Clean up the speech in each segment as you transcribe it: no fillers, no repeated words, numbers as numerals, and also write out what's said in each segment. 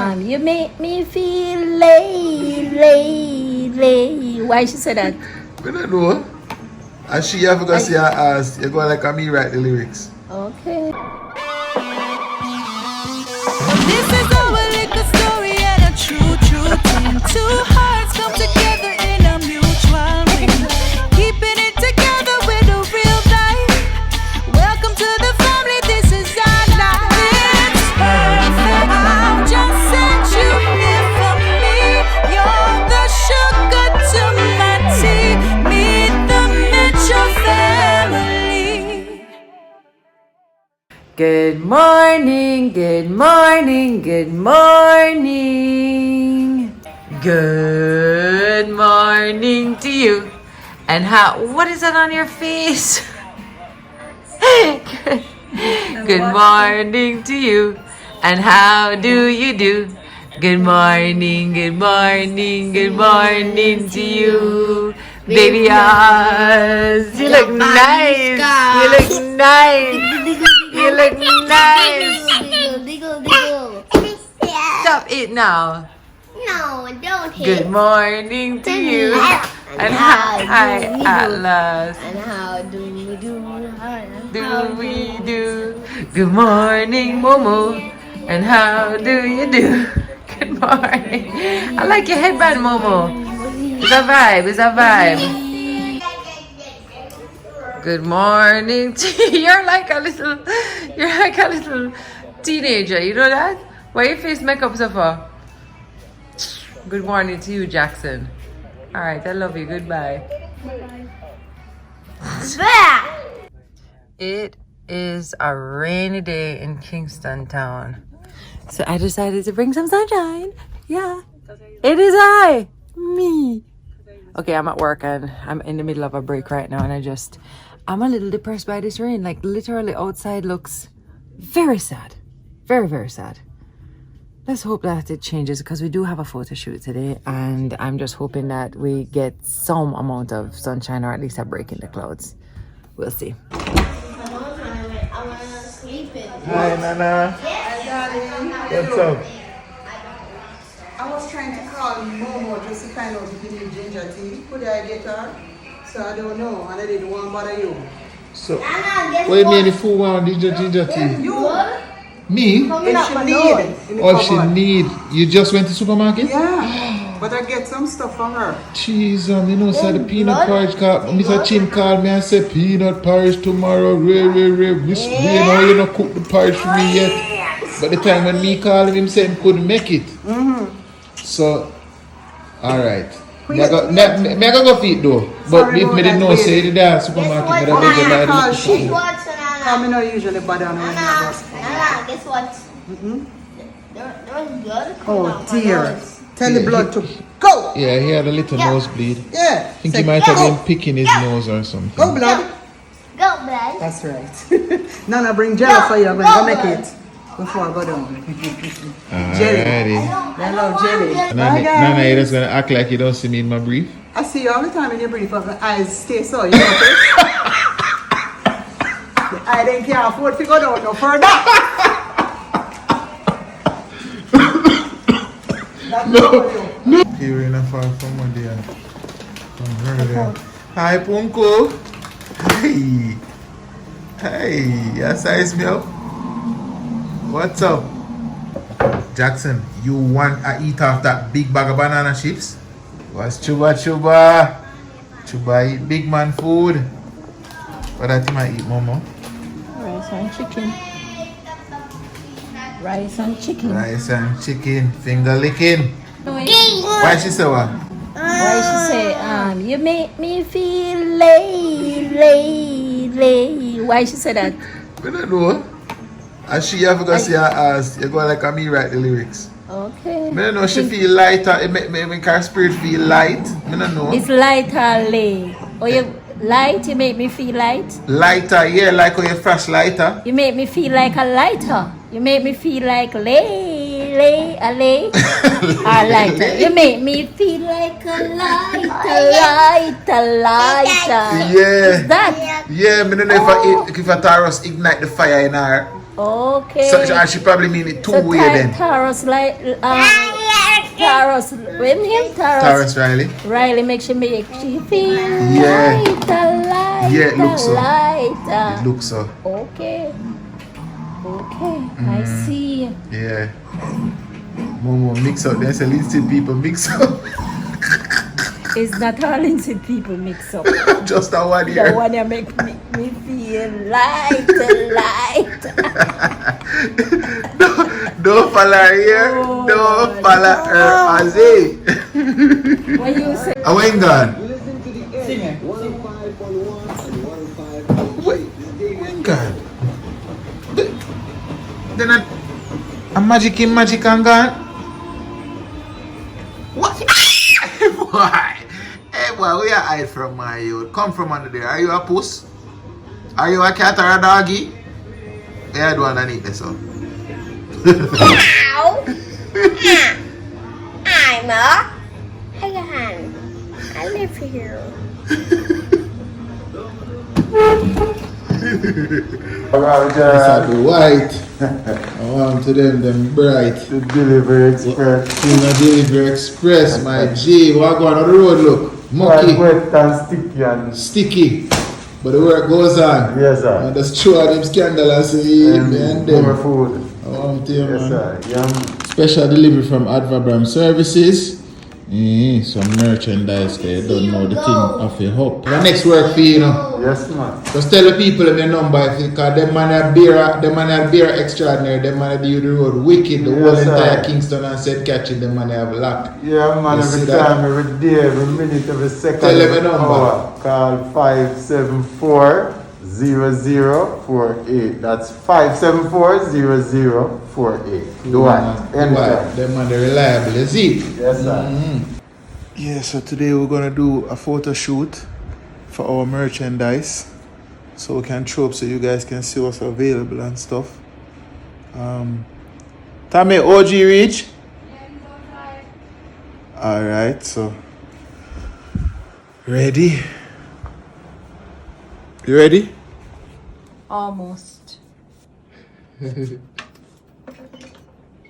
You make me feel lay. Why she said that? I don't know. And she have to see her ass. You go like me write the lyrics. Okay. This is our little story and a true thing. Two hearts come together in a mutual way. Keeping it together with a real life. Welcome to the family, this is our life. It's perfect. I'll just set you here for me. You're the sugar to my tea. Meet the Mitchell family. Good morning, good morning, good morning. Good morning to you. And what is that on your face? Good morning to you. And how do you do? Good morning, good morning, good morning to you. Baby Oz, you look nice. You look nice. You look nice. Stop it now. No, don't hit. Good morning to you. And hi, Atlas. And how do we do? Do we do? Good morning, MoMo. And how do you do? Good morning. I like your headband, MoMo. It's a vibe. It's a vibe. Good morning to you. You're like a little teenager. You know that? Why your face makeup so far? Good morning to you, Jackson. All right, I love you. Goodbye. It is a rainy day in Kingston town. So I decided to bring some sunshine. Yeah. It is me. Okay, I'm at work and I'm in the middle of a break right now and I'm a little depressed by this rain. Like literally outside looks very sad. Very, very sad. Let's hope that it changes because we do have a photo shoot today and I'm just hoping that we get some amount of sunshine or at least a break in the clouds. We'll see. Hi, Nana. What's up? I was trying to call MoMo just to find out if you need ginger tea. Could I get her? So I don't know, and I didn't want to bother you. So, what do you mean if you want ginger tea? You? Me? If she need. Or if she need. You just went to supermarket? Yeah. But I get some stuff for her. Jeez, you know, so the peanut porridge call. Mr. Chin called me and said peanut porridge tomorrow. You know, you don't cook the porridge for me yet. But the time when me called him said he couldn't make it. So, alright. Me I go feed though. But if me didn't know, say the damn supermarket, but I beg you buy the she. I'm not usually bother on when I Guess what? Oh dear. Tell the blood to go. Yeah, he had a little nosebleed. Yeah. I think he might have been picking his nose or something. Go blood. Go, blood. That's right. Nana, bring jelly for you. I'm going to make it before I go down. Jelly. I love jelly. Nana, you're just going to act like you don't see me in my brief? I see you all the time in your brief, but my eyes stay so. You know this? I didn't care afford to go down no further. No. Here in a far from one day. Hi, Punko. Hey, you size me up? What's up? Jackson, you want to eat off that big bag of banana chips? What's chuba? Chuba eat big man food. What that you might eat, Momo? Rice and chicken. Rice and chicken. Rice and chicken, finger licking. Why she say what? Why she say, you make me feel lay. Why she say that? I don't know. And she have to see her ass. You go like me write the lyrics. Okay. I don't know, she feel lighter. It make her spirit feel light. I don't know. It's light or lay. Or you light, you make me feel light. Lighter, yeah, like how you flash lighter. You make me feel like a lighter. You make me feel like lay, or lighter. You make me feel like a lighter. Yeah. Is that? Yeah, I don't know if I Taurus ignite the fire in her. Okay. So and she probably mean it So two-way then. Taurus like Taurus. With him, Taurus Riley. Riley make she feel Yeah. lighter. Yeah, it looks so. Lighter. It looks so. Okay. I see. Yeah. MoMo mix up. There's a little people mix up. It's not all inside people mix up. Just that one The here. one you make me feel lighter. Don't follow her here. Oh, Don't follow her. Azzy. When you say I went gone. When gone? Then a magic and gone. What? Boy. Hey boy, where you hide from my youth? Come from under there. Are you a puss? Are you a cat or a doggy? Yeah, I do underneath this one. Ow! I'm a hand. I live here. It's the white. I want to them bright. The Delivery Express. In the Delivery Express, my G. What going on the road look? Mucky. Wet and sticky and Sticky. But the work goes on. yes, sir. And just throw them scandal and say, And me and more them. food. I want to you, Yes, man. sir. Yum. Special delivery from Advabram Services. Some merchandise there. Don't know the thing off your hope. The next work for you, know. Yes, man. Just tell the people in the number because them man are beer extraordinary. Them man are do the road wicked. The whole Yes, sir. entire Kingston and said catching them man have luck. Yeah, man. You Every see that? time, every day, every minute, every second. Tell them every a number. hour. Call 574-0048. That's 574-0048. Do it. Anytime. Them man are reliable. You see? Yes, sir. Yeah, so today we're gonna do a photo shoot for our merchandise. So we can show up so you guys can see what's available and stuff. Tami, OG reach? Alright, so ready? You ready? Almost.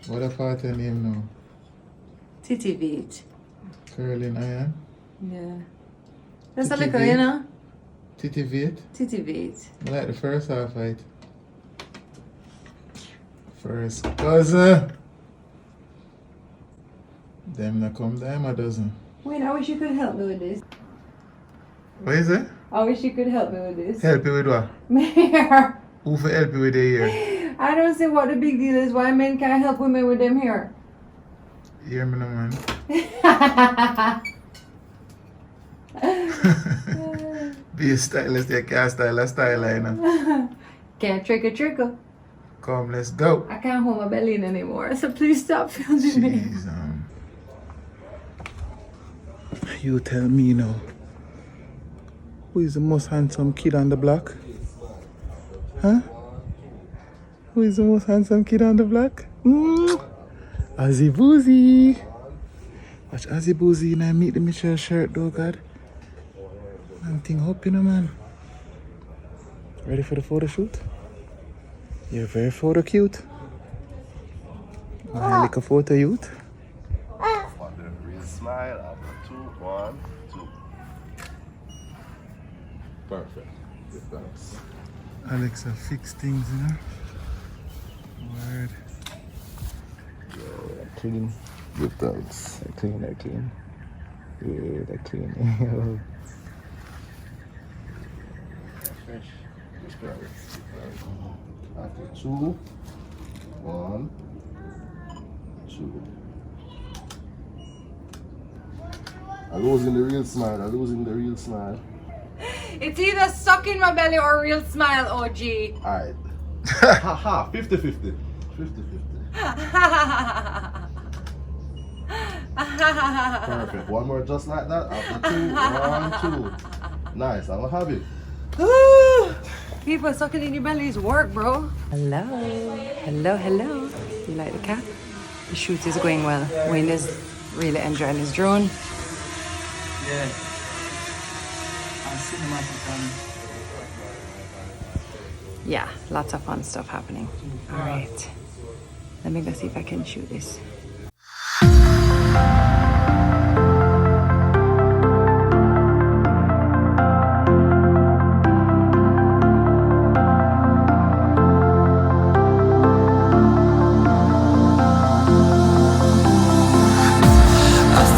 What a part your name now? Titty beat. Curling iron? Yeah. That's a Titty little, beat. you know? Titty Viet? Titty beat. I like the first half fight. First cousin. Them not come dime a dozen. Wait, I wish you could help me with this. What is it? I wish you could help me with this. Help you with what? Mayor, Who for help you with the ear? I don't see what the big deal is. Why men can't help women with them hair? Hear me no man. Be a stylist, you can't style a styler. Can't trickle. Come, let's go. I can't hold my belly in anymore, so please stop filming me. Jeez, you tell me now. Who is the most handsome kid on the block? Huh? Who is the most handsome kid on the block? Azzy Boozy. Watch Azzy Boozy and I meet the Michelle shirt though, God. I'm thinking up, you know, man. Ready for the photo shoot? You're very photo cute. I like a photo youth. On the real smile after 2, 1, 2. Perfect. Good, thanks. Alexa fix things, you know. Word. Clean. Good, thanks. I clean. Yeah, I clean. Fresh. After 2, 1, 2. I'm losing the real smile. It's either suck in my belly or real smile, OG. Alright. Haha, 50-50. 50-50. Perfect. One more just like that. After 2, 1, 2. Nice, I'm happy. People sucking in your belly is work, bro. Hello. You like the cat? The shoot is going well. Wayne is really enjoying his drone. Yeah. I'm cinematic yeah, lots of fun stuff happening. All right, let me go see if I can shoot this.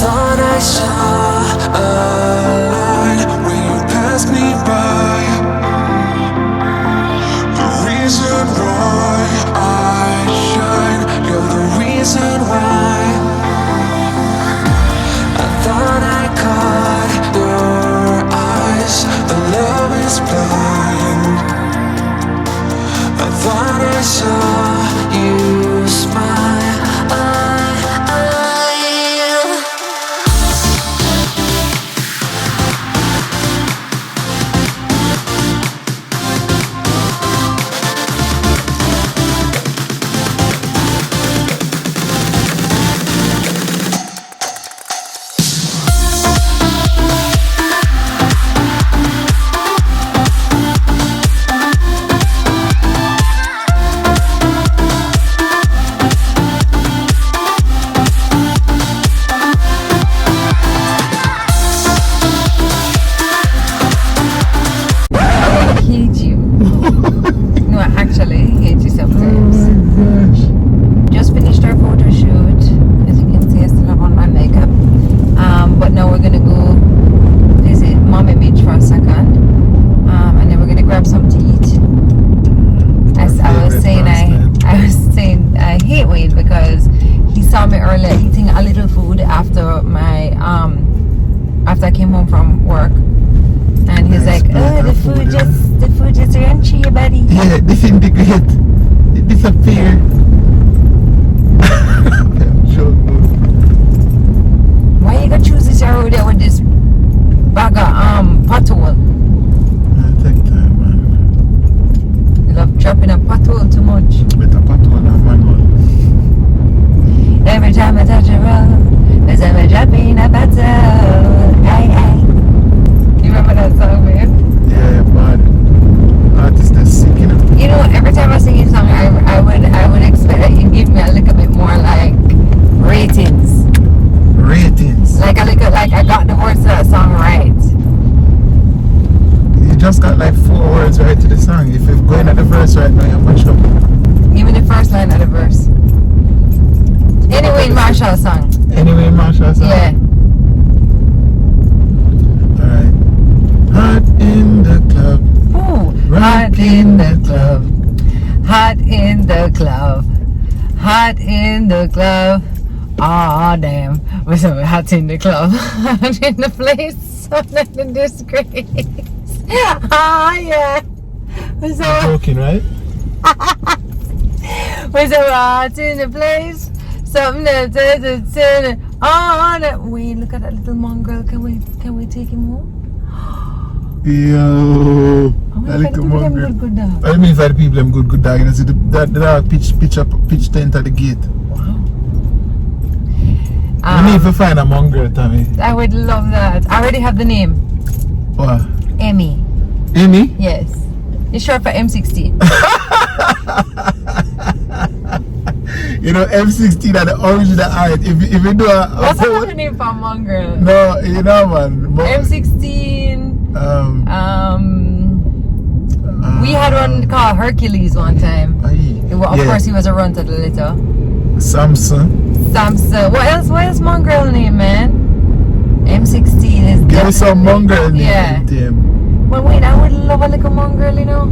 Thought I saw a light when you passed me by. The reason why I shine, you're the reason why. I thought I caught your eyes, the love is blind. I thought I saw you smile. Just finished our photo shoot. As you can see, I still have on my makeup. But now we're gonna go visit Mommy Mitch for a second, and then we're gonna grab something to eat. As I was saying, I hate Wade because he saw me earlier eating a little food after my after I came home from work, and he's like, "Oh, the food just crunchy, buddy." Yeah, disintegrate. It disappear. Why you gonna choose this road there with this bag of pothole? Take time, man. You love dropping a pothole too much. Better pothole than manual. Every time I touch a road, there's a dropping a pothole. Aye, aye. You remember that song, man? Yeah, bad. Artist is sick, you know. You know, every time I sing a song, I would expect that you give me a little bit more like ratings. Ratings. Like I got the words to that song right. You just got like 4 words right to the song. If you're going at the verse right now, you're much up. Give me the first line of the verse. Anyway, Marshall song. Anyway, Marshall song. Yeah. Alright. Hot in the club. Ooh. Hot in the club. Hot in the club. Hot in the club. Aw, damn. We're so hot in the club. Hot in the place. So not in disgrace. Ah, yeah. We're so Joking, right? we're so hot in the place. Something that on. Wait, look at that little mongrel. Can we take him home? Yo, Oh, I like the mongrel. good dog. I mean, for the people, them good dog. You know, see the dog pitch tent at the gate. Wow. You need to find a mongrel, Tami. I would love that. I already have the name. What? Emmy. Emmy? Yes. It's short for M16. You know, M16 are the original art. If you do a What's another name for a mongrel? No, you know, man. M16. We had one called Hercules one time. Of course, he was a run to the litter. Samson. What else mongrel name, man? M16 is. Give me some mongrel name. Yeah. Well, wait, I would love a little mongrel, you know.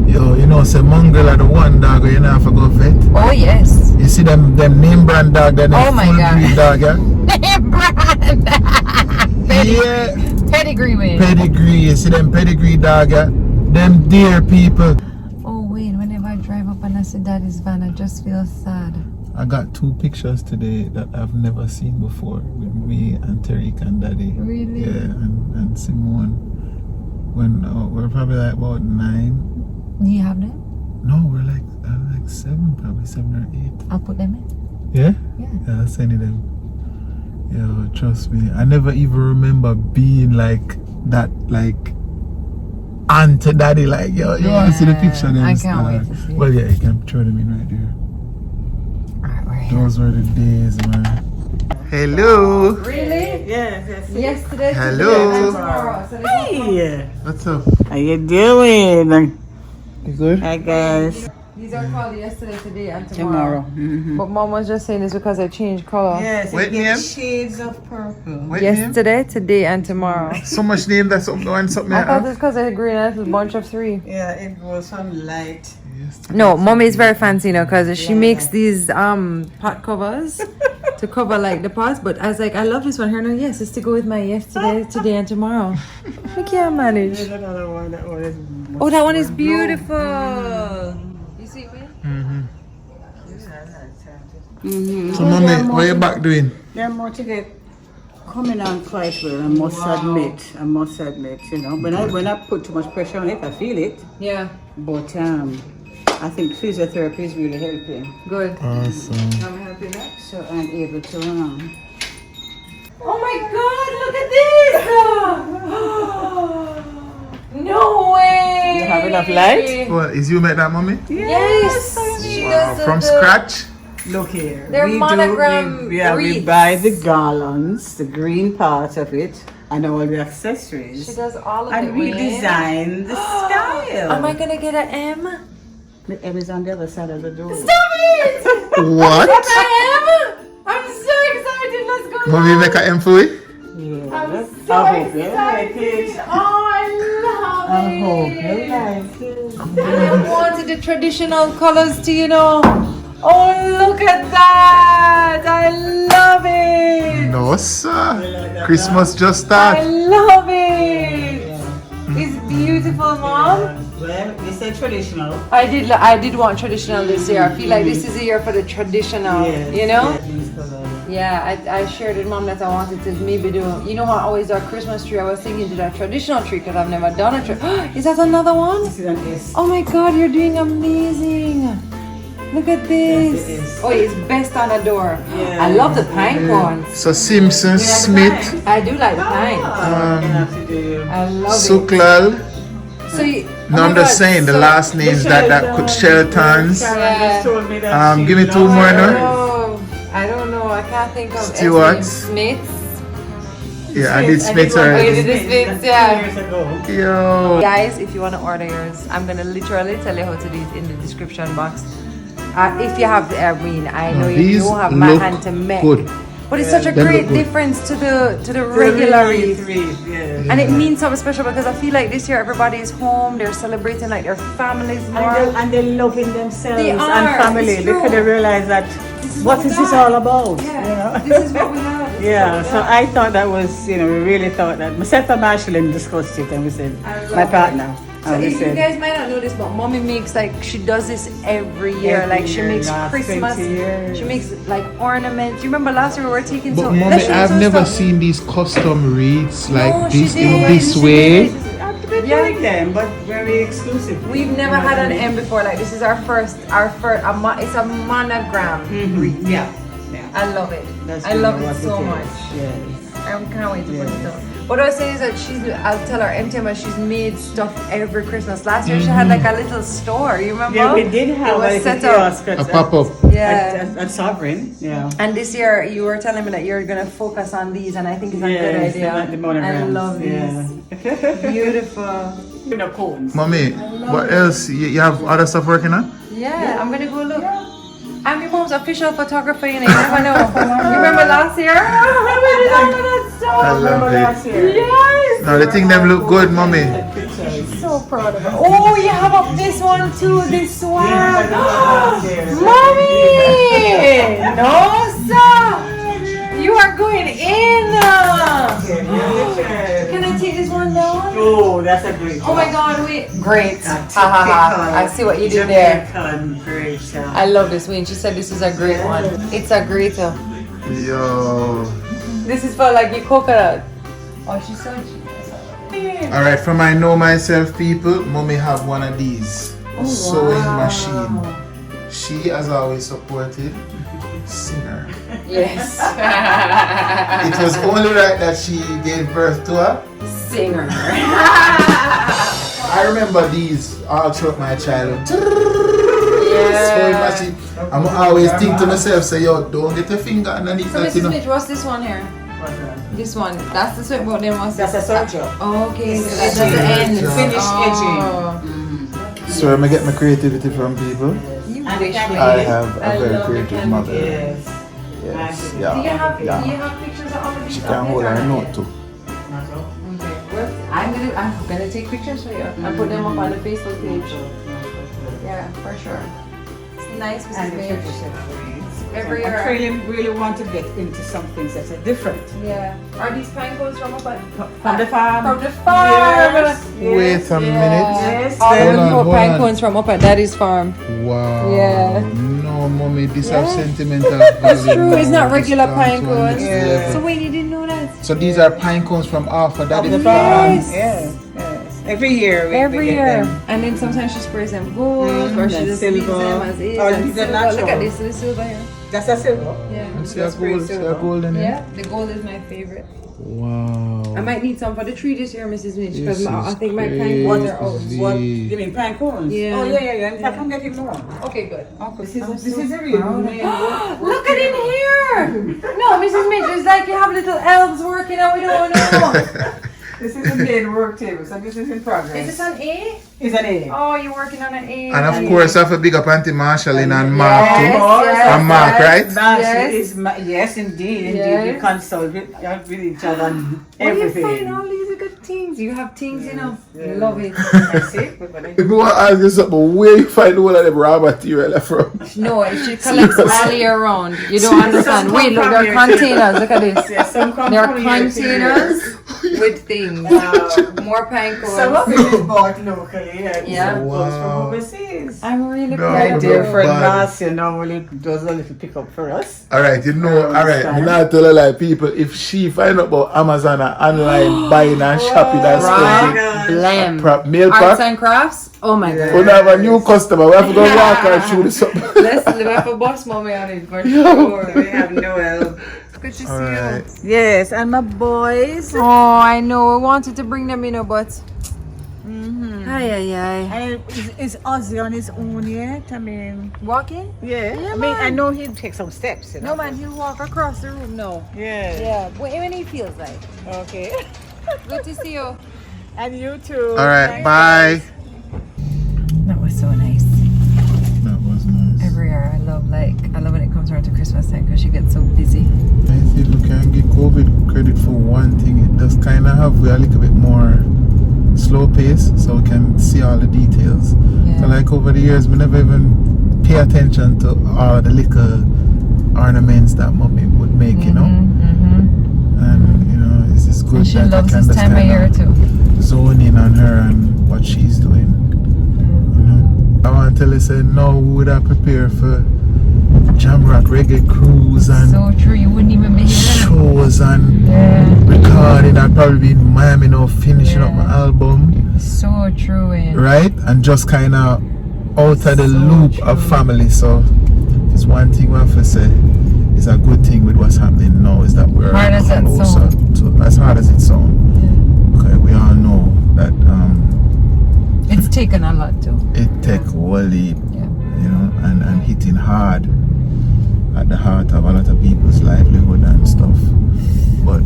Yo, you know, say mongrel are the one dog you know have to go vet. Oh yes. You see them name brand dog, that oh my God. Breed dog, yeah? Name brand. Yeah. Pedigree way. Pedigree, you see them pedigree dog, yeah? Them dear people. Oh wait, whenever I drive up and I see daddy's van, I just feel sad. I got 2 pictures today that I've never seen before with me and Tariq and Daddy. Really? Yeah, and Simone. When we're probably like about 9. Do you have them? No, we're like 7, probably 7 or 8. I'll put them in. Yeah? Yeah. I'll send you them. Yo, trust me. I never even remember being like that, like aunt to daddy. Like, yo, you want to see the picture then? I can't wait to see. Well, yeah, you can throw them in right there. Those were the days, man. Hello. Really? Yes. Yesterday, Hello. today, and tomorrow. So Hey, What's up? how you doing? You good? Hi guys. these are called yesterday, today, and tomorrow. But Mom was just saying this because I changed color. Yes, Wait, it gives name? shades of purple. What name? Yesterday, today, and tomorrow. So much name that's something and something. I thought this because I agree on a bunch of 3. Yeah, it was some light. No, Mommy is very fancy now because she makes these pot covers to cover like the pots. But I was like, I love this one. Her no, yes, it's to go with my yesterday, today, and tomorrow. I can't manage. There's another one. That one is. Oh, that one is beautiful. You see it? So, mommy, what you back doing? They're more to get coming on quite well. I must admit. You know, when I put too much pressure on it, I feel it. Yeah. But I think physiotherapy is really helping. Good. Awesome. I'm happy now. So I'm able to. Oh my God! Look at this! No way! You have enough light? What, is you make that, mommy? Yes! She does From scratch? Look here. They're monogram we wreaths. buy the garlands, the green part of it, and all the accessories. She does all of and it. we design the style. Am I gonna get an M? The M is on the other side of the door. Stop it! What? I am! I'm so excited. Let's go. Mommy make an M for you? Yeah. I'm I so hope you like excited. it. Oh, I love I it. hope you like it. I wanted the traditional colors to, you know. Oh, look at that! I love it! No, sir. Christmas just I started. love it! It's beautiful, Mom. Well, you said traditional. I did want traditional this year. I feel like this is a year for the traditional, you know? Yeah, I shared with Mom that I wanted to maybe do, you know how I always do a Christmas tree? I was thinking to do a traditional tree because I've never done a tree. Is that another one? This is an S. Oh my God, you're doing amazing. Look at this. Yes, Oh, it's best on a door. Yeah. I love the pine cones. So Simpson, Smith, I do like the pine. I love Suklal. it. So you, No, I'm just saying the last names that could Sheltons. Yeah. Give me 2 more now. I don't know. I can't think of Stewart's. Smiths. Yeah, I did Smiths Oh, you already. did the Smiths, yeah. Yo. Guys, if you want to order yours, I'm gonna literally tell you how to do it in the description box. If you have the Irene, I know you These don't have my look hand to make. good. But it's such a Them great look good. difference to the regular wreath. Yeah. And it means something special because I feel like this year everybody is home, they're celebrating like their families more. And they're loving themselves They and are, family. it's They true. could have realized that what is this all about? Yeah, You know? this is what we have. This is Yeah, what we so have. I thought that was, we really thought that. Myself and Marshall discussed it and we said, I love my it. partner. So And we you said, guys might not know this, but Mommy makes she does this every year. Every Like she year, makes last Christmas. 20 years. She makes like ornaments. You remember last year we were taking But some. mommy, let's show I've some never stuff. seen these custom wreaths like No, she this did. in this She way. did. I've been doing them, but very exclusive. We've never had an M before. Like this is our first. It's a monogram wreath. Yeah. I love it. That's I love really it what so is. much. Yes. I can't wait to put it down. What I was saying is that I'll tell her MTM she's made stuff every Christmas. Last year she had like a little store. You remember? Yeah, we did have It was a set up. kiosk A pop-up. Yeah. at Sovereign. Yeah. And this year you were telling me that you're gonna focus on these, and I think it's a good Yes, idea. the monograms. I love these. Yeah. Beautiful. Mommy, what else? You have other stuff working on? Yeah, I'm gonna go look. I'm your mom's official photographer, you never know. You remember last year? We did all of that stuff. I love it. Yes. No, the thing them look good, mommy. So proud of her. Oh, you have up this one too, this one. Mommy! No, sir. You are going in. Can I take this one down? Oh, that's a great Oh my God, wait. Great. Ha ha ha. I see what you did there. Great. I love this one. She said this is a great one. It's a great one. Yo. This is for like your coconut. Oh, she's so Alright, from I know myself people, mommy have one of these. Sewing machine. She has always supported singer. Yes. It was only right that she gave birth to a Singer. I I remember these all throughout my childhood. So massive. I'm always think to myself, say, yo, don't get your finger underneath So that, you Mrs. know. Mitch, what's this one here? This one. That's the sweat boat. Then what's That's a soldier. Oh, okay. So that's the end. Finish edging. So I get my creativity from people. You And wish can me. I have a I very love creative it. mother. Yes. Yes. Do you have Yeah. pictures of all of these? She can hold her note too. Okay. Well, I'm gonna take pictures for you. I'll put them up on the Facebook page. Yeah, for sure. It's nice, Mrs. Mitch. Every I year. really want to get into some things that are different. Yeah. Are these pine cones from up at? From the farm. From the farm. Yes. Wait a minute. Yes. All Hold the on. pine cones from up at Daddy's farm. Wow. Yeah. No, mommy, this have Yeah. sentimental That's value. true. It's not This regular plant pine one, cones. this Yeah. level. So wait, you didn't know that? So these are pine cones from Alpha. That is The farm. farm. Yes. Yes. Every year. we Every get year. them. And then sometimes she sprays them gold or she and just leaves silver. them as is. Or and these are silver. Look natural. at this, the silver here. That's a silver. Yeah. See a gold, see a golden here? Yeah, the gold is my favorite. Wow. I might need some for the tree this year, Mrs. Mitch, This because I is think my pine cones are out. crazy. What? You mean pine cones? Yeah. Oh, yeah. I can get him more. Okay, good. This is a real main work. Look at in here! No, Mrs. Mitch, it's like you have little elves working out, we don't know. This is a main work table, so this is in progress. Is this an A? It's an A. Oh, you're working on an A. And of course, I have a big up Auntie Marshallin and Mark too. Yes. And Mark, right? Yes. Yes. Yes, indeed. Yes. We consult with each other on Where do you everything. find all these good things? You have things, you know. Love it. That's it. If you want to ask you something, where you find all of them raw material from? No, she collects all year round. You don't understand. Some Wait, look, come there from are here, containers. Look at this. Yes, some come There are from here to containers with things. More pine Some of cones. it is bought locally and Yeah. some goes from Wow. overseas. I'm really No. proud My of dear you. friend bad. Marcia normally does a little pick up for us. Alright, you know, alright. I'm not tell her like people, if she find out about Amazon and online buying and shopping and spending, Right? Blam. MAILPAC, Arts and crafts? Oh my god. we have a new customer. We have to go walk her through the something. Let's live up a boss mommy on it for sure. We have no help. Good to see Alright. you. Yes, and my boys. Oh, I know. I wanted to bring them in, but. Ay, ay, ay. And is Ozzy on his own yet? I mean, Walking? yeah. Yeah, I mean, I man. know he'd take some steps. You know? No, man, he'll walk across the room now. Yeah. Yeah, when he feels like. Okay. Good to see you. And you too. Alright, bye. That was so nice. That was nice. Every year, I love when it comes around to Christmas time because she gets so busy. I think we can give COVID credit for one thing. It does kind of have a little bit more slow pace, so we can see all the details. Yeah. So like over the years, we never even pay attention to all the little ornaments that mommy would make, you know. And you know, it's just good And she that I loves can this time of understand year that. too. Zone in on her and what she's doing. You know, I want to tell her, say, no, we would have prepared for Jamrock Reggae Cruise and So true, you wouldn't even be here. shows and recording. I'd probably be in Miami now finishing up my album, So true, eh? right? And just kind of out of the loop of family. So it's one thing we have to say is a good thing with what's happening now is that we're Hard as that closer to, as hard as it sounds. Okay, we all know that It's taken a lot too. it take wholly, Yeah. you know, and hitting hard at the heart of a lot of people's livelihood and stuff. But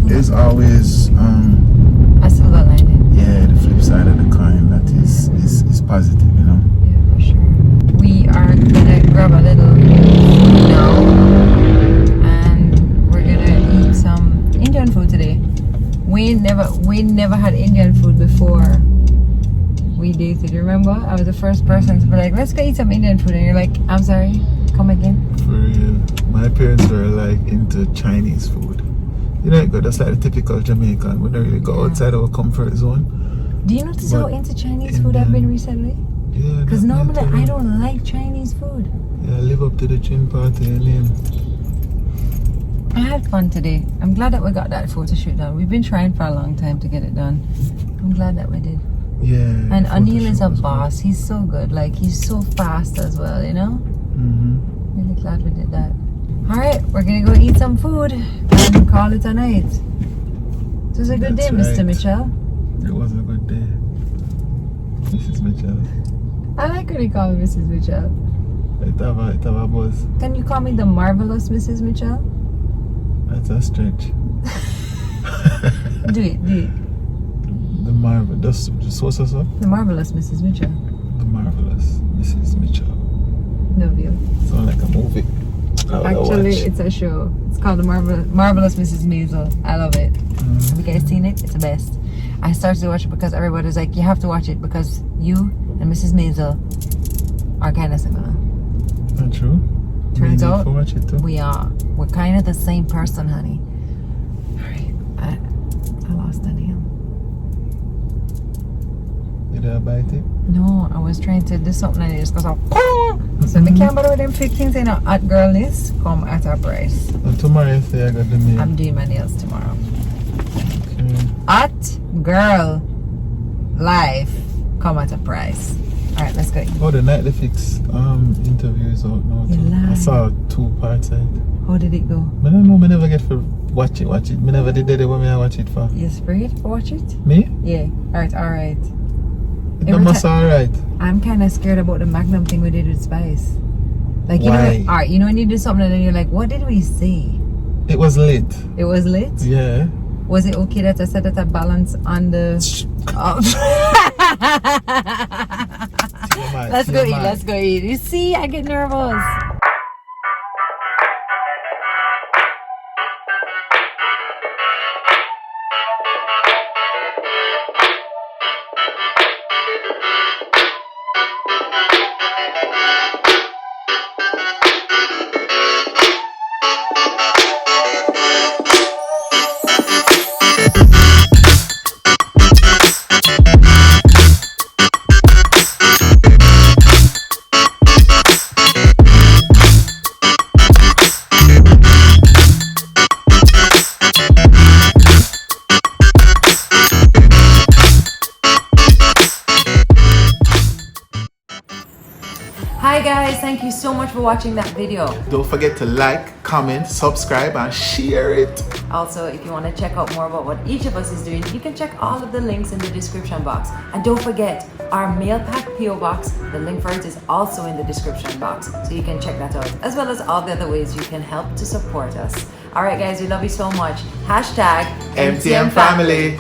there's always A silver lining. yeah, the flip side of the coin that is positive, you know. Yeah, for sure. We are gonna grab a little food now, and we're gonna eat some Indian food today. We never had Indian food before we dated. Remember? I was the first person to be like, "Let's go eat some Indian food," and you're like, "I'm sorry, come again." For real. My parents were like into Chinese food. You know, that's like the typical Jamaican. We don't really go outside our comfort zone. Do you notice how But into Chinese food I've been recently? Yeah. Because normally definitely. I don't like Chinese food. Yeah, live up to the chin party and name. I had fun today. I'm glad that we got that photo shoot done. We've been trying for a long time to get it done. I'm glad that we did. Yeah. And the Anil photo is a shoot was boss. He's so good. Like, he's so fast as well, you know? good. Really glad we did that. Alright, we're gonna go eat some food and call it a night. It was a good That's day, Mr. right. Mitchell. It was a good day. Mrs. Mitchell. I like when you call me Mrs. Mitchell. It have a buzz. Can you call me the marvelous Mrs. Mitchell? That's a stretch. Do it. The marvelous. Just so. The marvelous Mrs. Mitchell. The marvelous Mrs. Mitchell. Love you. Sound like a movie. Actually, it's a show. It's called The Marvelous Mrs. Maisel. I love it. Have you guys seen it? It's the best. I started to watch it because everybody's like, you have to watch it because you and Mrs. Maisel are kind of similar. Not true. Turns out watch it too. we are. We're kind of the same person, honey. Alright, I lost the nail. Did I bite it? No, I was trying to do something and it just goes off. So me can't bother with them fake things. You know, at girl list come at a price. Well, tomorrow you say I got the nail. I'm doing my nails tomorrow. Okay. At girl life come at a price. Alright, let's go. Oh, the Night the Fix interview is out now You too. I lie. saw 2 parts of it. How did it go? I don't know, I never get to watch it. I never did that when I watch it for. You sprayed for watch it? Me? Yeah. Alright. It must alright. I'm kind of scared about the Magnum thing we did with Spice. Like, you Why? know, alright, you know when you do something and then you're like, what did we say? It was lit. It was lit? Yeah. Was it okay that I said that I balance on the... Oh. Let's go eat. You see, I get nervous. Hi guys, thank you so much for watching that video. Don't forget to like, comment, subscribe, and share it. Also, if you want to check out more about what each of us is doing, you can check all of the links in the description box. And don't forget, our MAILPAC PO box, the link for it is also in the description box. So you can check that out, as well as all the other ways you can help to support us. Alright guys, we love you so much. Hashtag MTM family.